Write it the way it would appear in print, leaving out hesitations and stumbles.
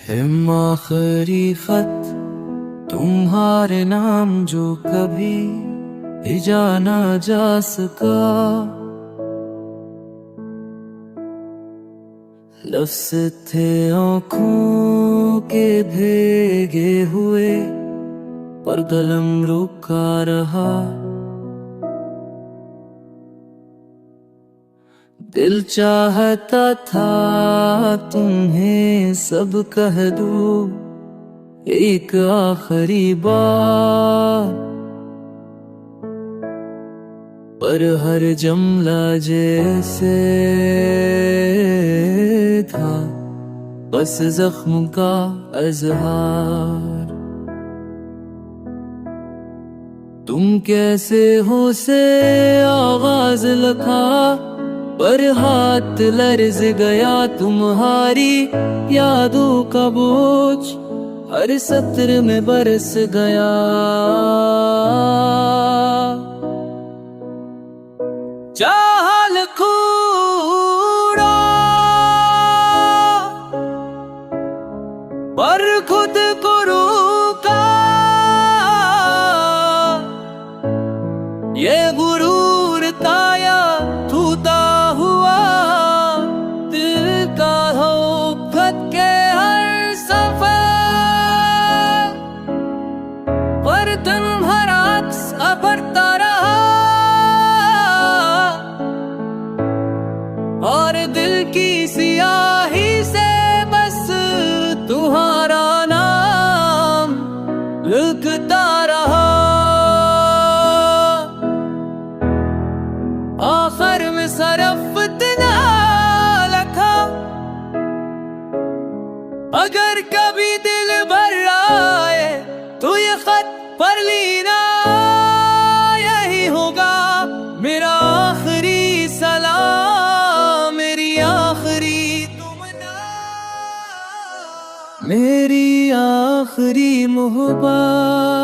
Him आखिरी खत तुम्हारे नाम जो कभी भेजा ना जा सका। लफ्ज़ थे आँखों के भीगे हुए पर कलम रुका रहा। दिल चाहता था तुम्हें सब कह दूं एक आखिरी बार, पर हर जुमला जैसे था बस जख्म का इजहार। तुम कैसे हो से आवाज लगा पर हाथ लर्ज गया। तुम्हारी यादों का बोझ हर सत्र में बरस गया। चाल कूड़ा पर खुद को रोका, ये गुरूर ताया टूटा हुआ दिल का हो खत के हर सफर पर दिन भर अक्स अभरता रहा। और दिल की सियाही से बस तुम्हारा नाम लिखता रहा। आखिर में सरफ इतना लखा, अगर कभी दिल भर आए तो ये खत पढ़ लेना। यही होगा मेरा आखिरी सलाम, मेरी आखिरी तुमना, मेरी आखिरी मोहब्बत।